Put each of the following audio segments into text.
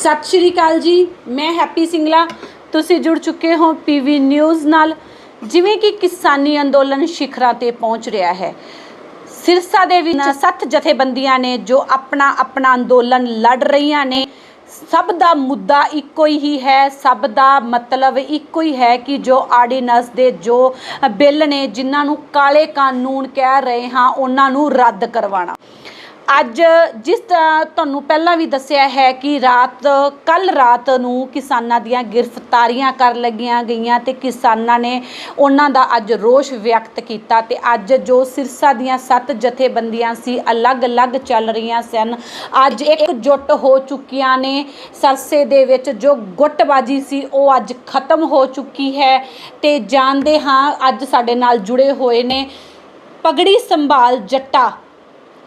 सत श्री अकाल जी, मैं हैप्पी सिंगला। तुसी जुड़ चुके हो पीवी न्यूज़ नाल। जिवें कि किसानी अंदोलन शिखरां ते पहुँच रहा है, सिरसा दे विच 7 जथेबंदियां ने जो अपना अपना अंदोलन लड़ रही ने। सब दा मुद्दा इक्को ही है, सब दा मतलब इक्को ही है कि जो आर्डीनेंस दे जो बिल ने जिन्हां नूं काले कानून कह रहे हाँ उन्हां नूं रद्द करवाना। अज जिस तुहानूं पहलां भी दस्सिया है कि कल रात नूं किसानां दीयां गिरफ्तारियां कर लगियां गईयां ते किसानां ने उन्हां दा अज रोष व्यक्त किया। ते अज जो सिरसा दीयां 7 जथेबंदियां सी अलग अलग चल रही सन, अज एकजुट हो चुकियां ने। सरसे दे विच जो गुटबाजी सी वो अज खत्म हो चुकी है। ते जानदे हाँ अज साडे नाल जुड़े हुए ने पगड़ी संभाल जट्टा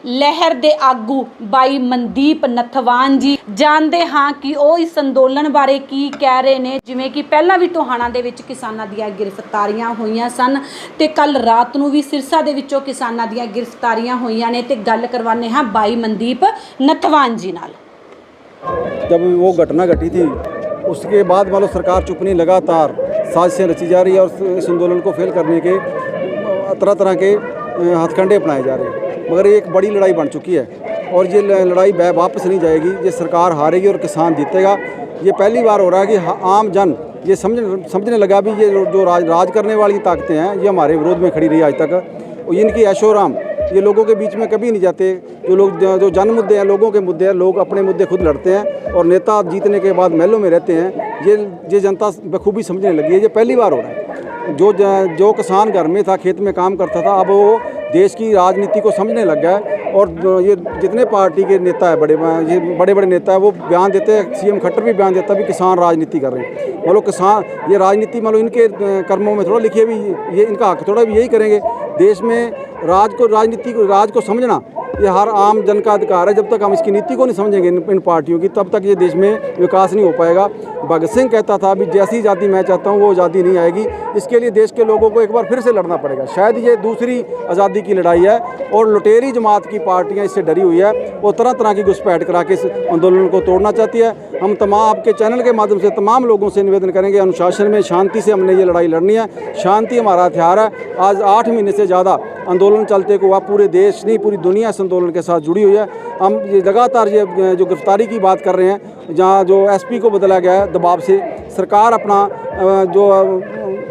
लहर दे आगू बाई मनदीप नथवान जी। जानते हाँ कि वो इस अंदोलन बारे की कह रहे हैं। जिमें कि पहला भी टोहाना दे विच किसानां दीयां गिरफ्तारियां होईयां सन ते कल रात नूं भी सिरसा दे विचों किसानां दीयां गिरफ्तारियां होईयां ने। ते गल करवाने हाँ बाई मनदीप नथवान जी नाल। जब वो घटना घटी थी उसके बाद मान लो सरकार चुप नहीं, लगातार साजिशें रची जा रही है और इस आंदोलन को फेल करने के तरह तरह के हथकंडे अपनाए जा रहे हैं। मगर ये एक बड़ी लड़ाई बन चुकी है और ये लड़ाई वापस नहीं जाएगी। ये सरकार हारेगी और किसान जीतेगा। ये पहली बार हो रहा है कि आम जन ये समझने लगा भी ये जो राज करने वाली ताकतें हैं ये हमारे विरोध में खड़ी रही आज तक। और इनकी ऐशोराम ये लोगों के बीच में कभी नहीं जाते। जो जन मुद्दे हैं, लोगों के मुद्दे हैं, लोग अपने मुद्दे खुद लड़ते हैं और नेता जीतने के बाद महलों में रहते हैं। ये जनता बखूबी समझने लगी है। ये पहली बार हो रहा है। जो किसान घर में था, खेत में काम करता था, अब वो देश की राजनीति को समझने लग गया है। और ये जितने पार्टी के नेता है, बड़े बड़े नेता है, वो बयान देते हैं। सीएम खट्टर भी बयान देता है भी किसान राजनीति कर रहे हैं। मतलब किसान ये राजनीति मतलब इनके कर्मों में थोड़ा लिखी है भी, ये इनका हक थोड़ा भी यही करेंगे। देश में राज को समझना ये हर आम जन का अधिकार है। जब तक हम इसकी नीति को नहीं समझेंगे इन पार्टियों की, तब तक ये देश में विकास नहीं हो पाएगा। भगत सिंह कहता था भी जैसी आज़ादी मैं चाहता हूँ वो आज़ादी नहीं आएगी। इसके लिए देश के लोगों को एक बार फिर से लड़ना पड़ेगा। शायद ये दूसरी आज़ादी की लड़ाई है और लुटेरी जमात की पार्टियाँ इससे डरी हुई है। वो तरह तरह की घुसपैठ करा के इस आंदोलन को तोड़ना चाहती है। हम तमाम आपके चैनल के माध्यम से तमाम लोगों से निवेदन करेंगे, अनुशासन में शांति से हमने ये लड़ाई लड़नी है। शांति हमारा हथियार है। आज 8 महीने से ज़्यादा आंदोलन चलते हुआ पूरे देश नहीं पूरी दुनिया इस आंदोलन के साथ जुड़ी हुई है। हम ये लगातार ये जो गिरफ्तारी की बात कर रहे हैं, जहाँ जो एसपी को बदला गया है दबाव से, सरकार अपना जो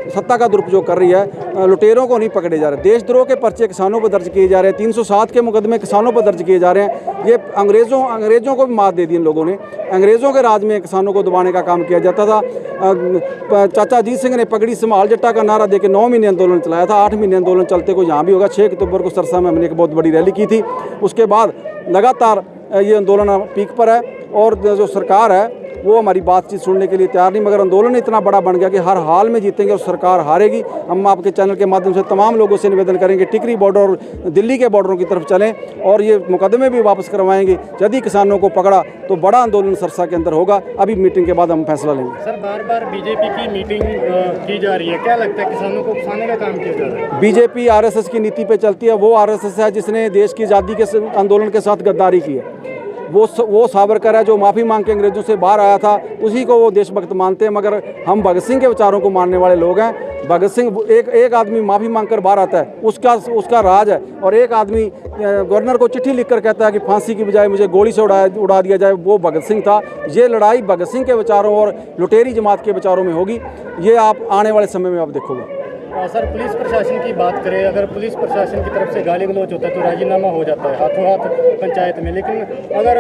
सत्ता का दुरुपयोग कर रही है। लुटेरों को नहीं पकड़े जा रहे। देशद्रोह के पर्चे किसानों पर दर्ज किए जा रहे हैं। 307 के मुकदमे किसानों पर दर्ज किए जा रहे हैं। ये अंग्रेज़ों को भी मात दे दी इन लोगों ने। अंग्रेज़ों के राज में किसानों को दबाने का काम किया जाता था। चाचा अजीत सिंह ने पगड़ी संभाल जट्टा का नारा देकर 9 महीने आंदोलन चलाया था। 8 महीने आंदोलन चलते को यहाँ भी होगा। 6 अक्टूबर को सरसा में हमने एक बहुत बड़ी रैली की थी। उसके बाद लगातार ये आंदोलन पीक पर है और जो सरकार है वो हमारी बातचीत सुनने के लिए तैयार नहीं। मगर आंदोलन इतना बड़ा बन गया कि हर हाल में जीतेंगे और सरकार हारेगी। हम आपके चैनल के माध्यम से तमाम लोगों से निवेदन करेंगे टिकरी बॉर्डर और दिल्ली के बॉर्डरों की तरफ चलें और ये मुकदमे भी वापस करवाएंगे। यदि किसानों को पकड़ा तो बड़ा आंदोलन सरसा के अंदर होगा। अभी मीटिंग के बाद हम फैसला लेंगे। सर, बार बार बीजेपी की मीटिंग की जा रही है, क्या लगता है किसानों को उकसाने का काम किया जा रहा है? बीजेपी आरएसएस की नीति पे चलती है। वो आरएसएस है जिसने देश की आज़ादी के आंदोलन के साथ गद्दारी की है। वो सावरकर है जो माफ़ी मांग के अंग्रेज़ों से बाहर आया था, उसी को वो देशभक्त मानते हैं। मगर हम भगत सिंह के विचारों को मानने वाले लोग हैं। भगत सिंह एक आदमी माफ़ी मांग कर बाहर आता है, उसका राज है। और एक आदमी गवर्नर को चिट्ठी लिखकर कहता है कि फांसी की बजाय मुझे गोली से उड़ा दिया जाए, वो भगत सिंह था। ये लड़ाई भगत सिंह के विचारों और लुटेरी जमात के विचारों में होगी। ये आप आने वाले समय में आप देखोगे। सर, पुलिस प्रशासन की बात करें, अगर पुलिस प्रशासन की तरफ से गाली गलौज होता है तो राजीनामा हो जाता है हाथों हाथ पंचायत में। लेकिन अगर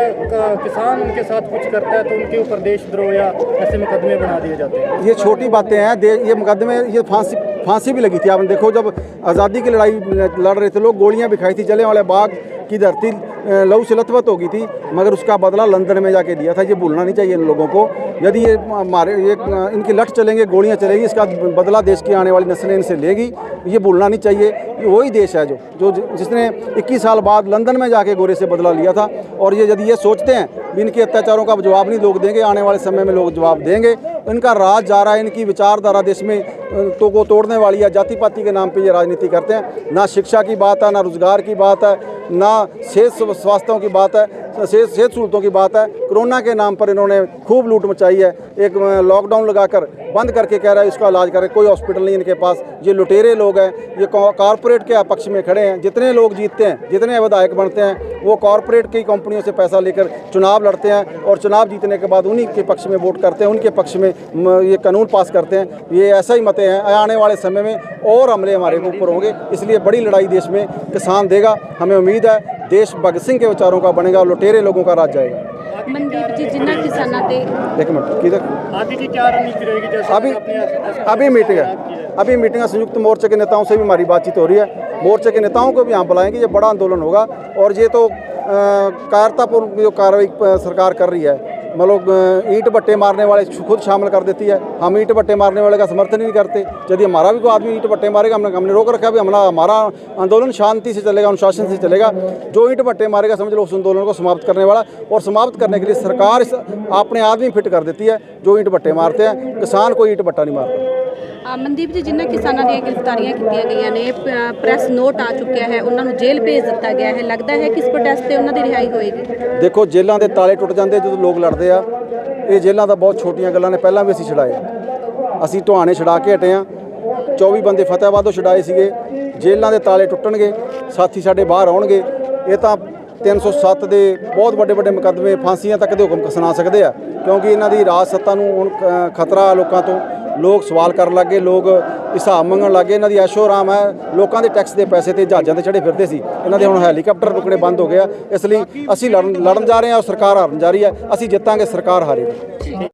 किसान उनके साथ कुछ करता है तो उनके ऊपर देशद्रोह या ऐसे मुकदमे बना दिए जाते हैं। ये छोटी बातें हैं। ये मुकदमे, ये फांसी भी लगी थी। आपने देखो जब आज़ादी की लड़ाई लड़ रहे थे लोग, गोलियां भी खाई थी। जलियांवाला बाग की धरती लहू से लथपथ हो गई थी, मगर उसका बदला लंदन में जाके दिया था। ये भूलना नहीं चाहिए इन लोगों को। यदि ये इनकी लठ चलेंगे, गोलियां चलेगी, इसका बदला देश की आने वाली नस्लें इनसे लेगी। ये भूलना नहीं चाहिए। ये वही देश है जिसने 21 साल बाद लंदन में जाके गोरे से बदला लिया था। और ये यदि ये सोचते हैं भी इनके अत्याचारों का जवाब नहीं लोग देंगे, आने वाले समय में लोग जवाब देंगे। इनका राज जा रहा है। इनकी विचारधारा देश में को तोड़ने वाली है। जाति पाति के नाम पे ये राजनीति करते हैं। ना शिक्षा की बात है, ना रोजगार की बात है। ना सेहत स्वास्थ्यों की बात है, सेहत सहूलतों की बात है। कोरोना के नाम पर इन्होंने खूब लूट मचाई है। एक लॉकडाउन लगाकर बंद करके कह रहा है इसका इलाज करें, कोई हॉस्पिटल नहीं इनके पास। ये लुटेरे लोग हैं, ये कॉरपोरेट के पक्ष में खड़े हैं। जितने लोग जीतते हैं, जितने विधायक बनते हैं, वो कॉरपोरेट की कंपनियों से पैसा लेकर चुनाव लड़ते हैं और चुनाव जीतने के बाद उन्हीं के पक्ष में वोट करते हैं, उनके पक्ष में ये कानून पास करते हैं। ये ऐसा ही मते हैं। आने वाले समय में और हमले हमारे ऊपर होंगे, इसलिए बड़ी लड़ाई देश में किसान देगा। हमें उम्मीद है देश भगत सिंह के विचारों का बनेगा, लुटेरे लोगों का राज जाएगा। ਮਨਦੀਪ ਜੀ ਜਿਨ੍ਹਾਂ ਕਿਸਾਨਾਂ ਤੇ एक मिनट किधर आगे की क्या रणनीति रहेगी? जैसे अभी मीटिंग है, अभी मीटिंग है। संयुक्त मोर्चे के नेताओं से भी हमारी बातचीत हो रही है। मोर्चे के नेताओं को भी यहाँ बुलाएंगे। ये बड़ा आंदोलन होगा और ये तो कायरतापूर्ण जो कार्रवाई सरकार कर रही है, मतलब ईंट भट्टे मारने वाले खुद शामिल कर देती है। हम ईंट भट्टे मारने वाले का समर्थन ही नहीं करते। यदि हमारा भी कोई आदमी ईंट भट्टे मारेगा, हमने रोक रखा भी, हमारा आंदोलन शांति से चलेगा, अनुशासन से चलेगा। जो ईंट भट्टे मारेगा समझ लो उस आंदोलन को समाप्त करने वाला, और समाप्त करने के लिए सरकार अपने आदमी फिट कर देती है जो ईंट भट्टे मारते हैं। किसान कोई ईंट भट्टा नहीं मारता। ਮਨਦੀਪ ਜੀ ਜਿਨ੍ਹਾਂ ਕਿਸਾਨਾਂ ਦੀਆਂ ਗ੍ਰਿਫਤਾਰੀਆਂ ਕੀਤੀਆਂ ਗਈਆਂ ਨੇ, ਪ੍ਰੈਸ ਨੋਟ ਆ ਚੁੱਕਿਆ ਹੈ, ਉਹਨਾਂ ਨੂੰ ਜੇਲ੍ਹ ਭੇਜ ਦਿੱਤਾ ਗਿਆ ਹੈ, ਲੱਗਦਾ ਹੈ ਕਿ ਇਸ ਪ੍ਰੋਟੈਸਟ ਤੇ ਉਹਨਾਂ ਦੀ ਰਿਹਾਈ ਹੋਏਗੀ? ਦੇਖੋ, ਜੇਲ੍ਹਾਂ ਦੇ ਤਾਲੇ ਟੁੱਟ ਜਾਂਦੇ ਜਦੋਂ ਲੋਕ ਲੜਦੇ ਆ। ਇਹ ਜੇਲ੍ਹਾਂ ਤਾਂ ਬਹੁਤ ਛੋਟੀਆਂ ਗੱਲਾਂ ਨੇ, ਪਹਿਲਾਂ ਵੀ ਅਸੀਂ ਛੁਡਾਏ। ਅਸੀਂ ਢੁਆਣੇ ਛੁਡਾ ਕੇ ਹਟੇ ਆ। 24 ਬੰਦੇ ਫਤਿਆਬਾਦੋਂ ਛੁਡਾਏ ਸੀਗੇ। ਜੇਲ੍ਹਾਂ ਦੇ ਤਾਲੇ ਟੁੱਟਣਗੇ, ਸਾਥੀ ਸਾਡੇ ਬਾਹਰ ਆਉਣਗੇ। ਇਹ ਤਾਂ 307 ਦੇ ਬਹੁਤ ਵੱਡੇ ਵੱਡੇ ਮੁਕੱਦਮੇ, ਫਾਂਸੀਆਂ ਤੱਕ ਦੇ ਹੁਕਮ ਸੁਣਾ ਸਕਦੇ ਆ, ਕਿਉਂਕਿ ਇਹਨਾਂ ਦੀ ਰਾਜ ਸੱਤਾ ਨੂੰ ਹੁਣ ਖਤਰਾ ਲੋਕਾਂ ਤੋਂ। ਲੋਕ ਸਵਾਲ ਕਰਨ ਲੱਗੇ, ਲੋਕ ਹਿਸਾਬ ਮੰਗਣ ਲੱਗੇ। ਇਹਨਾਂ ਦੀ ਐਸ਼ੋ ਆਰਾਮ ਹੈ। ਲੋਕਾਂ ਦੇ ਟੈਕਸ ਦੇ ਪੈਸੇ ਤੇ ਜਹਾਜ਼ਾਂ ਤੇ ਚੜੇ ਫਿਰਦੇ ਸੀ, ਇਹਨਾਂ ਦੇ ਹੁਣ ਹੈਲੀਕਾਪਟਰ ਰੁਕਣੇ ਬੰਦ ਹੋ ਗਿਆ। ਇਸ ਲਈ ਅਸੀਂ ਲੜਨ ਜਾ ਰਹੇ ਹਾਂ ਔਰ ਸਰਕਾਰ ਹਾਰਨ ਜਾ ਰਹੀ ਹੈ। ਅਸੀਂ ਜਿੱਤਾਂਗੇ, ਸਰਕਾਰ ਹਾਰੇਗੀ।